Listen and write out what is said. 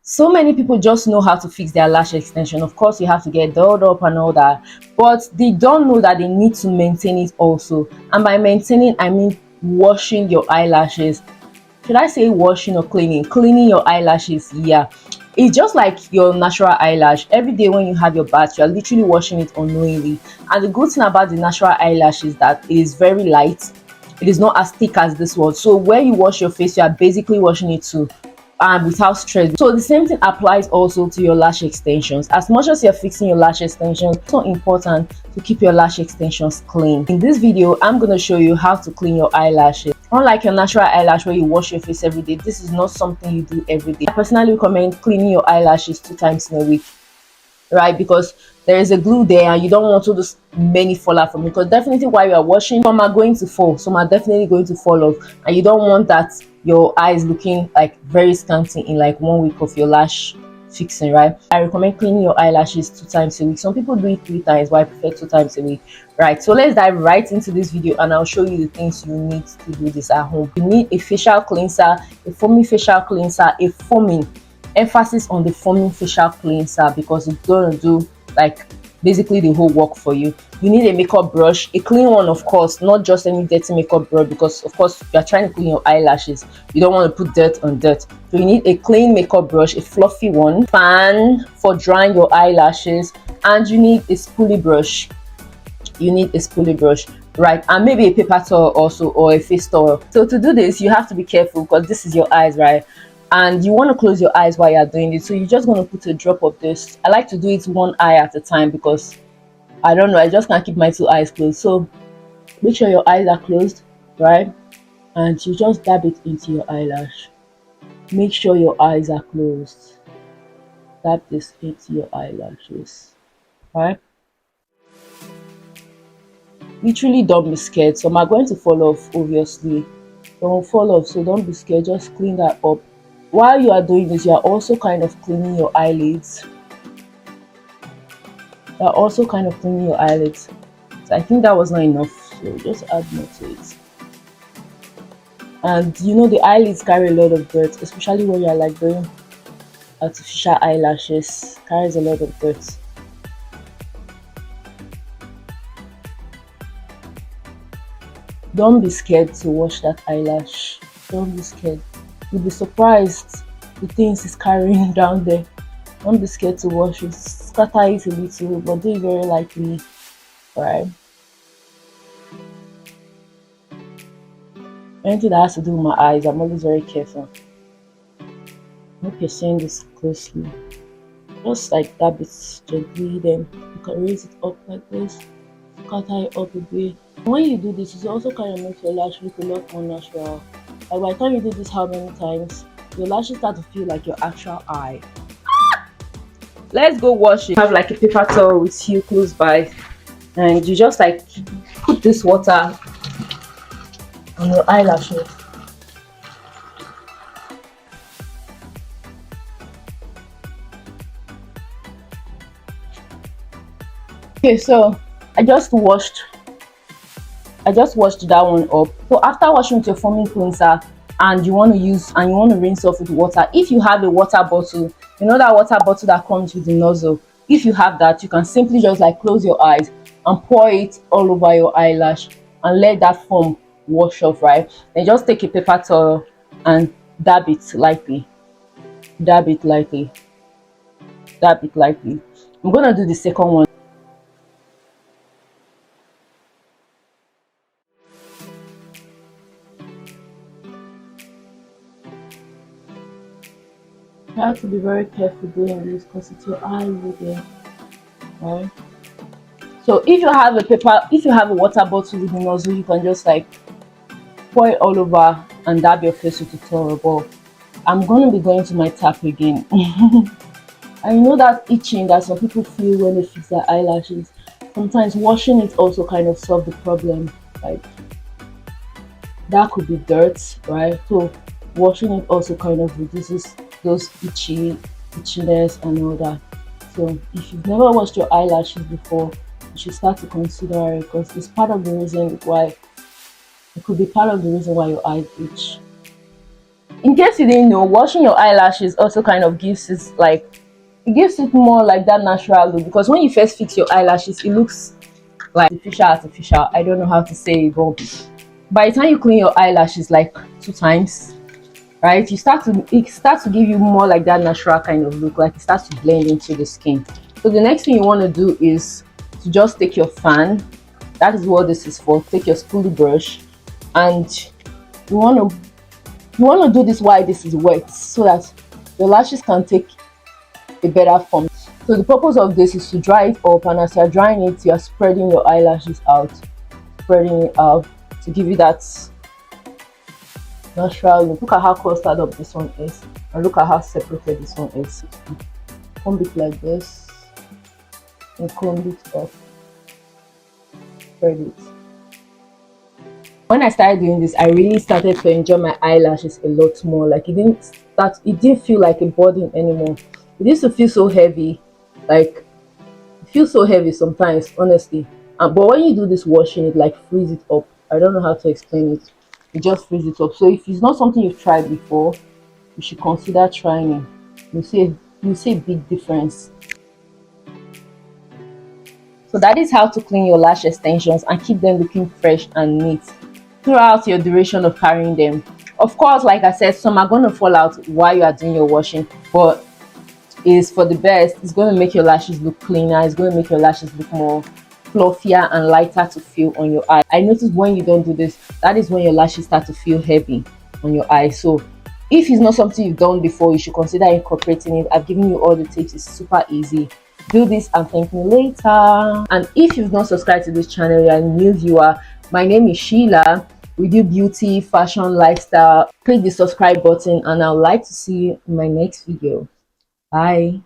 So many people just know how to fix their lash extension. Of course, you have to get dolled up and all that, but they don't know that they need to maintain it also. And by maintaining, I mean washing your eyelashes. Should I say washing or cleaning? Cleaning your eyelashes, yeah. It's just like your natural eyelash. Every day when you have your bath, you are literally washing it unknowingly. And the good thing about the natural eyelash is that it is very light. It is not as thick as this one. So when you wash your face, you are basically washing it too, and without stress. So the same thing applies also to your lash extensions. As much as you're fixing your lash extensions, it's so important to keep your lash extensions clean. In this video, I'm going to show you how to clean your eyelashes. Unlike your natural eyelash where you wash your face every day, this is not something you do every day. I personally recommend cleaning your eyelashes 2 times in a week, right? Because there is a glue there and you don't want all those many fall out from it, because definitely while you are washing, some are going to fall, some are definitely going to fall off, and you don't want that your eyes looking like very scanty in like 1 week of your lash fixing, right? I recommend cleaning your eyelashes 2 times a week. Some people do it 3 times, but I prefer 2 times a week, right? So let's dive right into this video and I'll show you the things you need to do this at home. You need a facial cleanser, a foaming facial cleanser, a foaming, emphasis on the foaming facial cleanser, because it's gonna do like basically the whole work for you. You need a makeup brush, a clean one of course, not just any dirty makeup brush, because of course you're trying to clean your eyelashes, you don't want to put dirt on dirt. So you need a clean makeup brush, a fluffy one, fan for drying your eyelashes, and you need a spoolie brush. Right? And maybe a paper towel also, or a face towel. So to do this, you have to be careful because this is your eyes, right? And you want to close your eyes while you're doing it. So you're just going to put a drop of this. I like to do it one eye at a time because I don't know, I just can't keep my 2 eyes closed. So make sure your eyes are closed, right? And you just dab it into your eyelash. Make sure your eyes are closed. Dab this into your eyelashes, right? Literally don't be scared. Some are going to fall off, obviously. Don't fall off, so don't be scared. Just clean that up. While you are doing this, you are also kind of cleaning your eyelids. So I think that was not enough, so just add more to it. And you know the eyelids carry a lot of dirt, especially when you're like doing artificial eyelashes. Carries a lot of dirt. Don't be scared to wash that eyelash. Don't be scared. You'll be surprised the things it's carrying down there. Don't be scared to wash it. Scatter it a little, but do it very lightly. Alright. Anything that has to do with my eyes, I'm always very careful. I hope you're seeing this closely. Just like dab it gently, then you can raise it up like this. Scatter it up a bit. When you do this, it also kind of makes your lash look a lot more natural. Like by the time you do this how many times, your lashes start to feel like your actual eye. Let's go wash it. Have like a paper towel with you close by, and you just like put this water on your eyelashes. Okay, so I just washed that one up. So after washing with your foaming cleanser, and you want to rinse off with water, if you have a water bottle, you know that water bottle that comes with the nozzle, if you have that, you can simply just like close your eyes and pour it all over your eyelash and let that foam wash off, right? Then just take a paper towel and dab it lightly. I'm gonna do the second one. You have to be very careful doing this because it's your eye again, right? So if you have a water bottle with a nozzle, you can just like pour it all over and dab your face with the towel. But I'm gonna be going to my tap again. I know that itching that some people feel when they fix their eyelashes. Sometimes washing it also kind of solve the problem. Like that could be dirt, right? So washing it also kind of reduces those itchiness and all that. So if you've never washed your eyelashes before, you should start to consider it, because it's part of the reason why your eyes itch. In case you didn't know, washing your eyelashes also kind of gives it like, it gives it more like that natural look, because when you first fix your eyelashes it looks like artificial. I don't know how to say it, but by the time you clean your eyelashes like 2 times, right, you start to, it starts to give you more like that natural kind of look, like it starts to blend into the skin. So the next thing you want to do is to just take your fan. That is what this is for. Take your spoolie brush, and you want to do this while this is wet, so that your lashes can take a better form. So the purpose of this is to dry it up, and as you're drying it, you're spreading your eyelashes out, spreading it out to give you that natural look. Look at how clustered up this one is, and look at how separated this one is. Comb it like this, and comb it up, spread it. When I started doing this, I really started to enjoy my eyelashes a lot more. Like it didn't feel like a burden anymore. It used to feel so heavy, like it feels so heavy sometimes, honestly. But when you do this washing, it like frees it up. I don't know how to explain it. It just frees it up. So if it's not something you've tried before, you should consider trying it. You see a big difference. So that is how to clean your lash extensions and keep them looking fresh and neat throughout your duration of carrying them. Of course, like I said, some are going to fall out while you are doing your washing, but it's for the best. It's going to make your lashes look cleaner. It's going to make your lashes look more fluffier and lighter to feel on your eye. I noticed when you don't do this, that is when your lashes start to feel heavy on your eye. So if it's not something you've done before, you should consider incorporating it. I've given you all the tips. It's super easy. Do this and thank me later. And if you've not subscribed to this channel, you're a new viewer, my name is Sheila. We do beauty, fashion, lifestyle. Click the subscribe button, and I would like to see you in my next video. Bye.